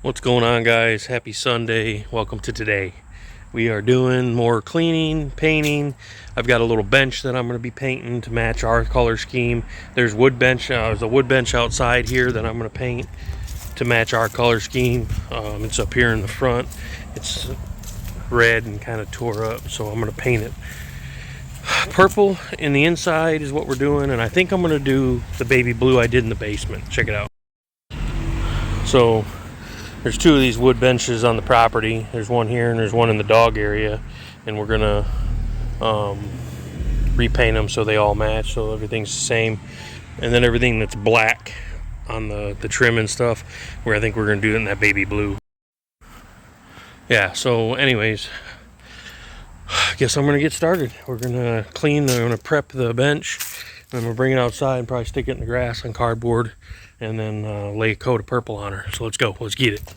What's going on, guys? Happy Sunday. Welcome to today. We are doing more cleaning, painting. I've got a little bench that I'm going to be painting to match our color scheme. There's a wood bench outside here that I'm going to paint to match our color scheme. It's up here in the front. It's red and kind of tore up, so I'm going to paint it purple in the inside is what we're doing, and I think I'm going to do the baby blue I did in the basement. Check it out. So there's two of these wood benches on the property. There's one here and there's one in the dog area, and we're gonna repaint them so they all match, so everything's the same. And then everything that's black on the trim and stuff, where I think we're gonna do it in that baby blue. Yeah, so anyways, I guess I'm gonna get started. We're gonna clean, we're gonna prep the bench, and then we'll bring it outside and probably stick it in the grass on cardboard, and then lay a coat of purple on her. So let's go, let's get it.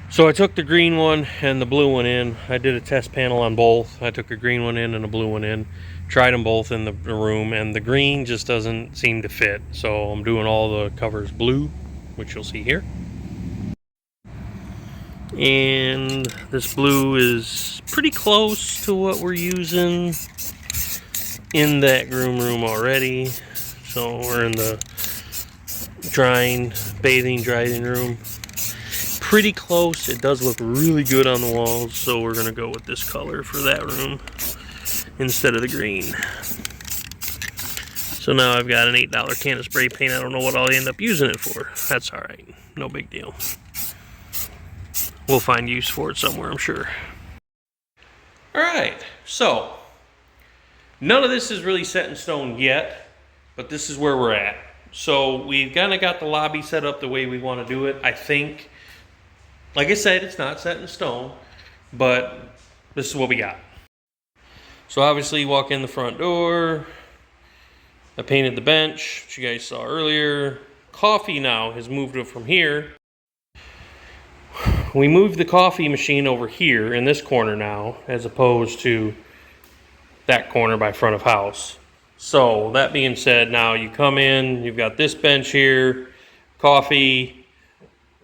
So I took the green one and the blue one in. I did a test panel on both. I took a green one in and a blue one in. Tried them both in the room, and the green just doesn't seem to fit. So I'm doing all the covers blue, which you'll see here. And this blue is pretty close to what we're using in that groom room already. So we're in the bathing drying room. Pretty close. It does look really good on the walls, so we're gonna go with this color for that room instead of the green. So now I've got an $8 can of spray paint. I don't know what I'll end up using it for. That's all right, no big deal. We'll find use for it somewhere, I'm sure. All right, so none of this is really set in stone yet, but this is where we're at. So we've kind of got the lobby set up the way we want to do it, I think. Like I said, it's not set in stone, but this is what we got. So obviously you walk in the front door. I painted the bench, which you guys saw earlier. Coffee now has moved it from here. We moved the coffee machine over here in this corner now, as opposed to that corner by front of house. So that being said, now you come in, you've got this bench here, coffee,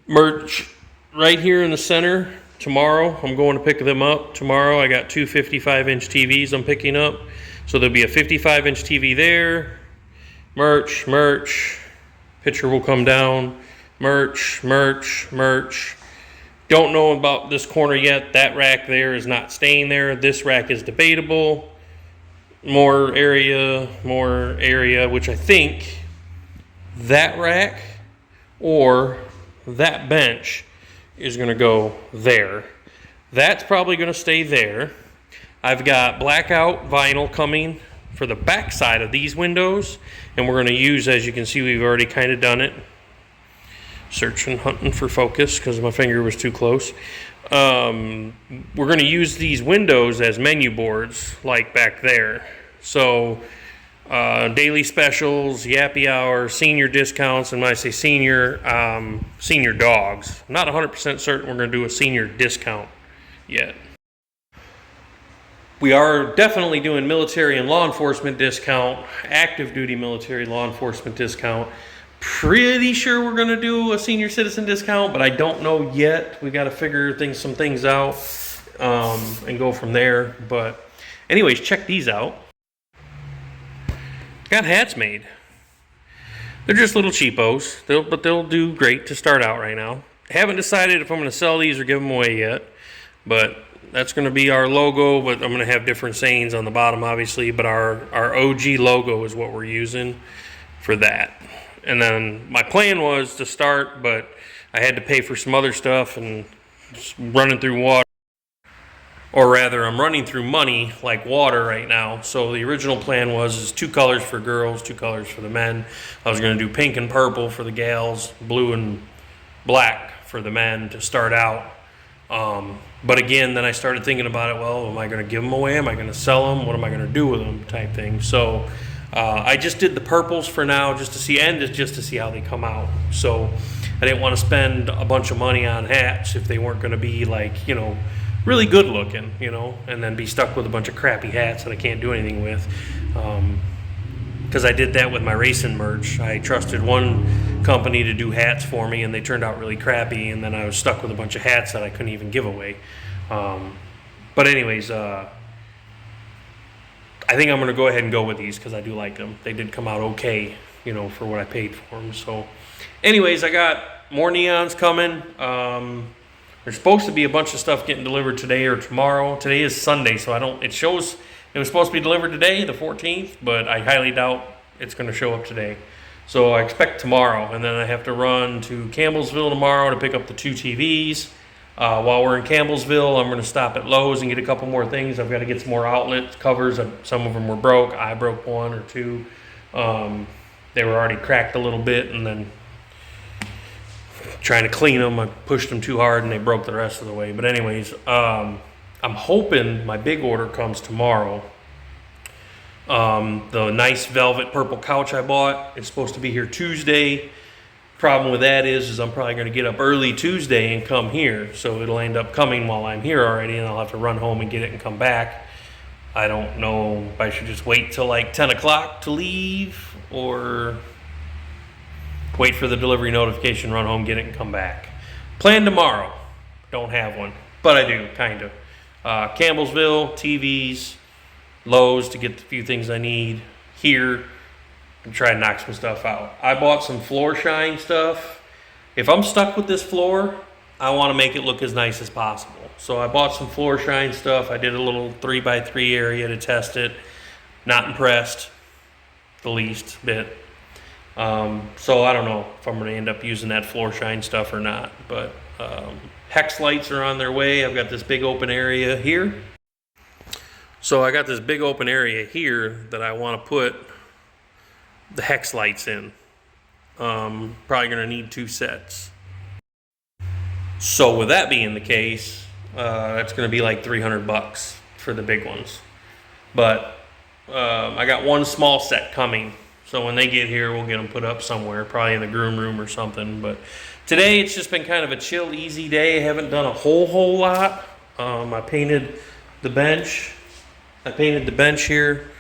merch right here in the center. Tomorrow I'm going to pick them up. Tomorrow I got two 55-inch TVs I'm picking up. So there'll be a 55-inch TV there. Merch, merch. Picture will come down. Merch, merch, merch. Don't know about this corner yet. That rack there is not staying there. This rack is debatable. More area, which I think that rack or that bench is going to go there. That's probably going to stay there. I've got blackout vinyl coming for the back side of these windows, and we're going to use, as you can see, we've already kind of done it. Searching, hunting for focus because my finger was too close. We're going to use these windows as menu boards like back there. So daily specials, yappy hour, senior discounts, and when I say senior, senior dogs. I'm not 100% certain we're going to do a senior discount yet. We are definitely doing military and law enforcement discount, active duty military law enforcement discount. Pretty sure we're going to do a senior citizen discount, but I don't know yet. We got to figure some things out and go from there. But anyways, check these out. Got hats made. They're just little cheapos, but they'll do great to start out right now. Haven't decided if I'm going to sell these or give them away yet, but that's going to be our logo, but I'm going to have different sayings on the bottom, obviously, but our OG logo is what we're using for that. And then my plan was to start, but I had to pay for some other stuff and just running through water. Or rather, I'm running through money like water right now. So the original plan was 2 colors for girls, 2 colors for the men. I was going to do pink and purple for the gals, blue and black for the men to start out. But again, then I started thinking about it, well, am I going to give them away? Am I going to sell them? What am I going to do with them type thing? So I just did the purples for now just to see how they come out. So I didn't want to spend a bunch of money on hats if they weren't going to be like, really good looking, and then be stuck with a bunch of crappy hats that I can't do anything with. Because I did that with my racing merch. I trusted one company to do hats for me, and they turned out really crappy, and then I was stuck with a bunch of hats that I couldn't even give away. But anyways, I think I'm going to go ahead and go with these because I do like them. They did come out okay, for what I paid for them. So anyways, I got more neons coming. There's supposed to be a bunch of stuff getting delivered today or tomorrow. Today is Sunday, so it shows it was supposed to be delivered today, the 14th, but I highly doubt it's going to show up today. So I expect tomorrow, and then I have to run to Campbellsville tomorrow to pick up the 2 TVs. While we're in Campbellsville, I'm going to stop at Lowe's and get a couple more things. I've got to get some more outlet covers. Some of them were broke. I broke 1 or 2. They were already cracked a little bit, and then trying to clean them, I pushed them too hard, and they broke the rest of the way. But anyways, I'm hoping my big order comes tomorrow. The nice velvet purple couch I bought is supposed to be here Tuesday. Problem with that is I'm probably going to get up early Tuesday and come here. So it'll end up coming while I'm here already, and I'll have to run home and get it and come back. I don't know if I should just wait till like 10 o'clock to leave or wait for the delivery notification, run home, get it, and come back. Plan tomorrow. Don't have one, but I do, kind of. Campbellsville, TVs, Lowe's to get the few things I need here and try to knock some stuff out. I bought some floor shine stuff. If I'm stuck with this floor, I want to make it look as nice as possible. So I bought some floor shine stuff. I did a little 3x3 area to test it. Not impressed the least bit. So I don't know if I'm going to end up using that floor shine stuff or not, but hex lights are on their way. I've got this big open area here. So I got this big open area here that I want to put the hex lights in. Probably going to need 2 sets. So with that being the case, that's going to be like $300 for the big ones. But I got 1 small set coming. So when they get here, we'll get them put up somewhere, probably in the groom room or something. But today, it's just been kind of a chill, easy day. I haven't done a whole lot. I painted the bench. I painted the bench here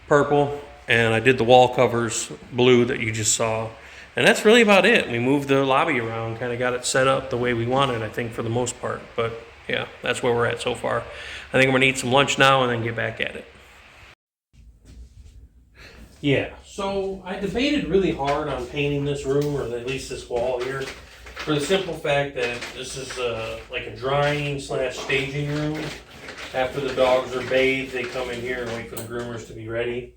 purple, and I did the wall covers blue that you just saw. And that's really about it. We moved the lobby around, kind of got it set up the way we wanted, I think, for the most part. But yeah, that's where we're at so far. I think I'm going to eat some lunch now and then get back at it. Yeah, so I debated really hard on painting this room, or at least this wall here, for the simple fact that this is like a drying slash staging room. After the dogs are bathed, they come in here and wait for the groomers to be ready.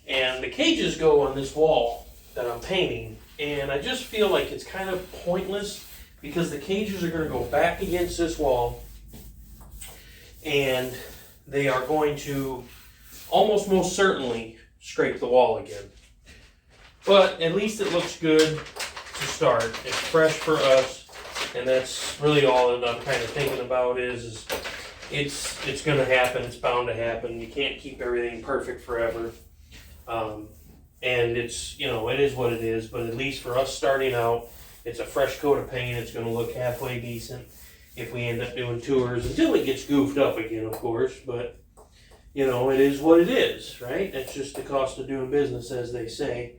And the cages go on this wall that I'm painting, and I just feel like it's kind of pointless because the cages are going to go back against this wall, and they are going to almost most certainly scrape the wall again. But at least it looks good to start. It's fresh for us, and that's really all that I'm kind of thinking about is it's going to happen. It's bound to happen. You can't keep everything perfect forever. And it's, it is what it is, but at least for us starting out, it's a fresh coat of paint. It's going to look halfway decent if we end up doing tours until it gets goofed up again, of course, but it is what it is, right? That's just the cost of doing business, as they say.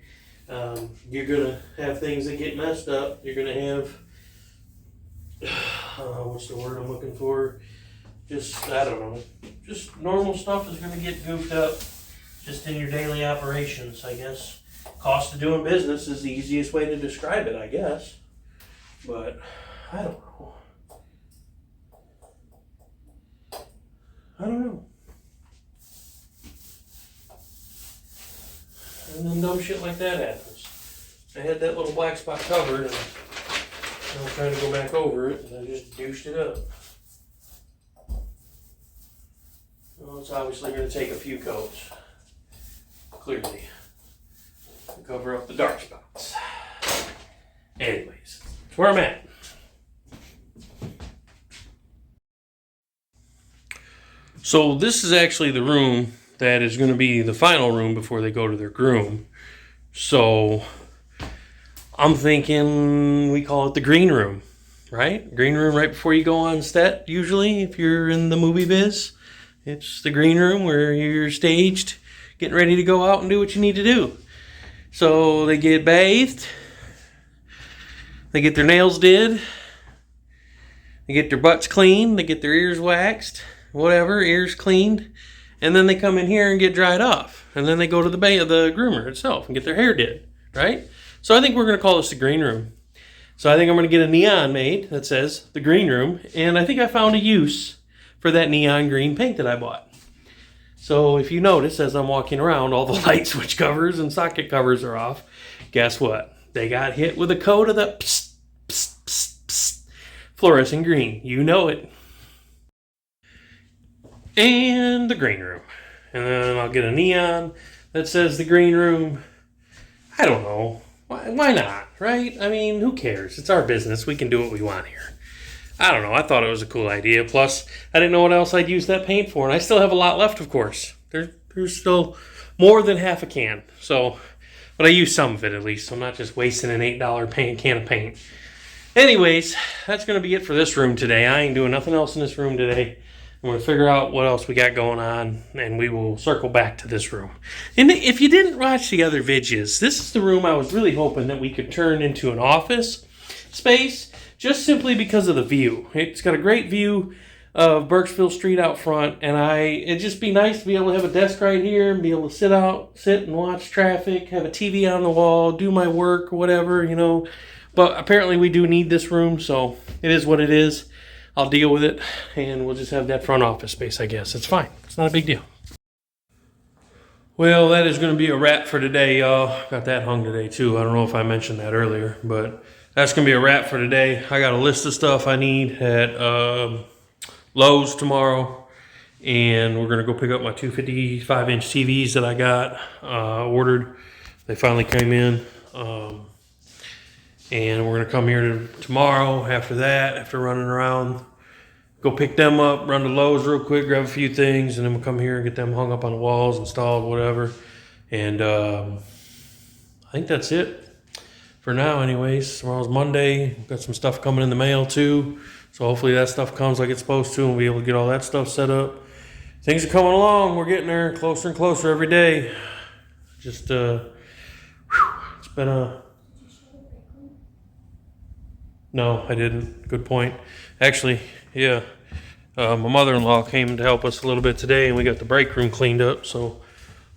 You're going to have things that get messed up. You're going to have, what's the word I'm looking for? I don't know. Just normal stuff is going to get goofed up just in your daily operations, I guess. Cost of doing business is the easiest way to describe it, I guess. But, I don't know. And then dumb shit like that happens. I had that little black spot covered, and I was trying to go back over it, and I just douched it up. Well, it's obviously going to take a few coats, clearly, to cover up the dark spots. Anyways, that's where I'm at. So this is actually the room that is going to be the final room before they go to their groom. So I'm thinking we call it the green room, right? Green room right before you go on set, usually, if you're in the movie biz. It's the green room where you're staged, getting ready to go out and do what you need to do. So they get bathed, they get their nails did, they get their butts cleaned, they get their ears waxed, whatever, ears cleaned, and then they come in here and get dried off. And then they go to the groomer itself and get their hair did, right? So I think we're going to call this the green room. So I think I'm going to get a neon made that says the green room, and I think I found a use for that neon green paint that I bought. So if you notice, as I'm walking around, all the light switch covers and socket covers are off. Guess what? They got hit with a coat of the psst, psst, psst, psst, fluorescent green. You know it. And the green room. And then I'll get a neon that says the green room. I don't know. Why not, right? I mean, who cares? It's our business. We can do what we want here. I don't know. I thought it was a cool idea. Plus, I didn't know what else I'd use that paint for. And I still have a lot left, of course. There's still more than half a can. So, but I used some of it at least. So I'm not just wasting an $8 can of paint. Anyways, that's going to be it for this room today. I ain't doing nothing else in this room today. I'm going to figure out what else we got going on, and we will circle back to this room. And if you didn't watch the other videos, this is the room I was really hoping that we could turn into an office space, just simply because of the view. It's got a great view of Burkesville Street out front, and it'd just be nice to be able to have a desk right here and be able to sit and watch traffic, have a TV on the wall, do my work, whatever, But apparently we do need this room, so it is what it is. I'll deal with it, and we'll just have that front office space, I guess. It's fine. It's not a big deal. Well, that is going to be a wrap for today, y'all. Got that hung today, too. I don't know if I mentioned that earlier, but that's going to be a wrap for today. I got a list of stuff I need at Lowe's tomorrow, and we're going to go pick up my 255-inch TVs that I got ordered. They finally came in. And we're going to come here tomorrow after that, after running around, go pick them up, run to Lowe's real quick, grab a few things, and then we'll come here and get them hung up on the walls, installed, whatever. And I think that's it for now anyways. Tomorrow's Monday. Got some stuff coming in the mail too. So hopefully that stuff comes like it's supposed to, and we'll be able to get all that stuff set up. Things are coming along. We're getting there closer and closer every day. Just, it's been a... No, I didn't. Good point. Actually, yeah. My mother-in-law came to help us a little bit today, and we got the break room cleaned up. So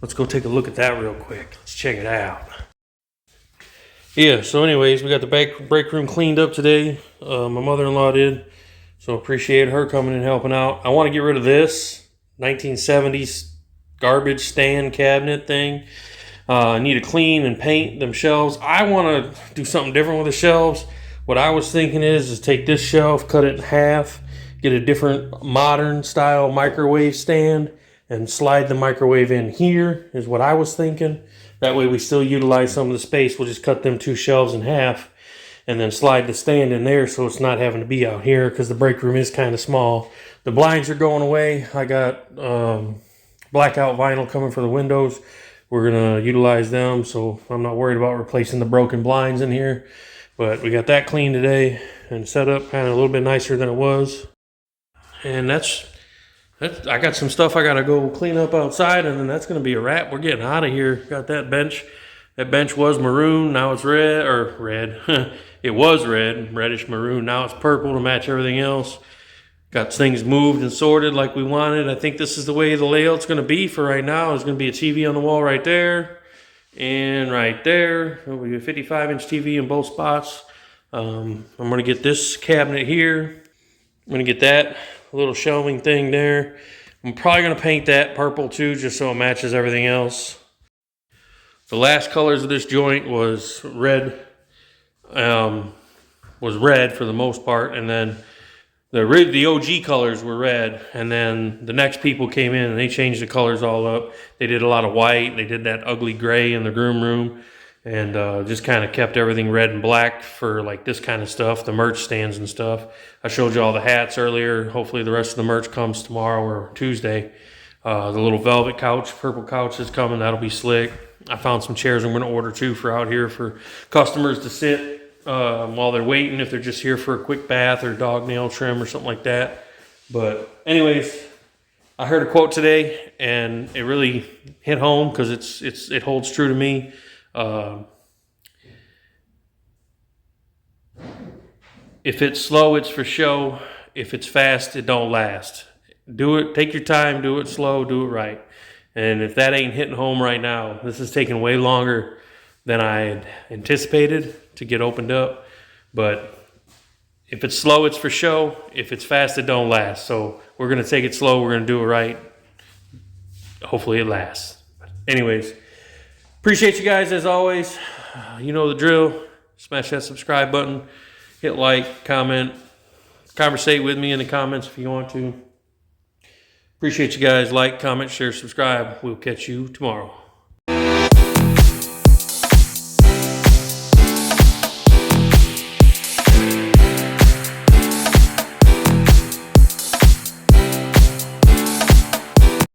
let's go take a look at that real quick. Let's check it out. Yeah, so anyways, we got the break room cleaned up today. My mother-in-law did. So appreciate her coming and helping out. I want to get rid of this 1970s garbage stand cabinet thing. I need to clean and paint them shelves. I want to do something different with the shelves. What I was thinking is take this shelf, cut it in half, get a different modern style microwave stand, and slide the microwave in here is what I was thinking. That way we still utilize some of the space. We'll just cut them two shelves in half and then slide the stand in there so it's not having to be out here because the break room is kind of small. The blinds are going away. I got blackout vinyl coming for the windows. We're going to utilize them, so I'm not worried about replacing the broken blinds in here. But we got that clean today and set up kind of a little bit nicer than it was. And that's I got some stuff I got to go clean up outside, and then that's going to be a wrap. We're getting out of here. Got that bench. That bench was maroon. Now it's red. It was red, reddish maroon. Now it's purple to match everything else. Got things moved and sorted like we wanted. I think this is the way the layout's going to be for right now. There's going to be a TV on the wall right there and right there. There'll be a 55-inch TV in both spots. I'm going to get this cabinet here. I'm going to get that little shelving thing there. I'm probably going to paint that purple too, just so it matches everything else. The last colors of this joint was red. Was red for the most part, and then the OG colors were red, and then the next people came in and they changed the colors all up. They did a lot of white. They did that ugly gray in the groom room, and just kind of kept everything red and black for like this kind of stuff, the merch stands and stuff. I showed you all the hats earlier. Hopefully the rest of the merch comes tomorrow or Tuesday. The little velvet couch, purple couch is coming. That'll be slick. I found some chairs I'm going to order too for out here for customers to sit while they're waiting, if they're just here for a quick bath or dog nail trim or something like that. But anyways, I heard a quote today and it really hit home because it holds true to me. If it's slow, it's for show. If it's fast, it don't last. Do it, take your time, do it slow, do it right. And if that ain't hitting home right now, this is taking way longer than I had anticipated to get opened up. But if it's slow, it's for show. If it's fast, it don't last. So we're going to take it slow. We're going to do it right. Hopefully it lasts. Anyways, appreciate you guys as always. You know the drill. Smash that subscribe button. Hit like, comment, conversate with me in the comments if you want to. Appreciate you guys. Like, comment, share, subscribe. We'll catch you tomorrow.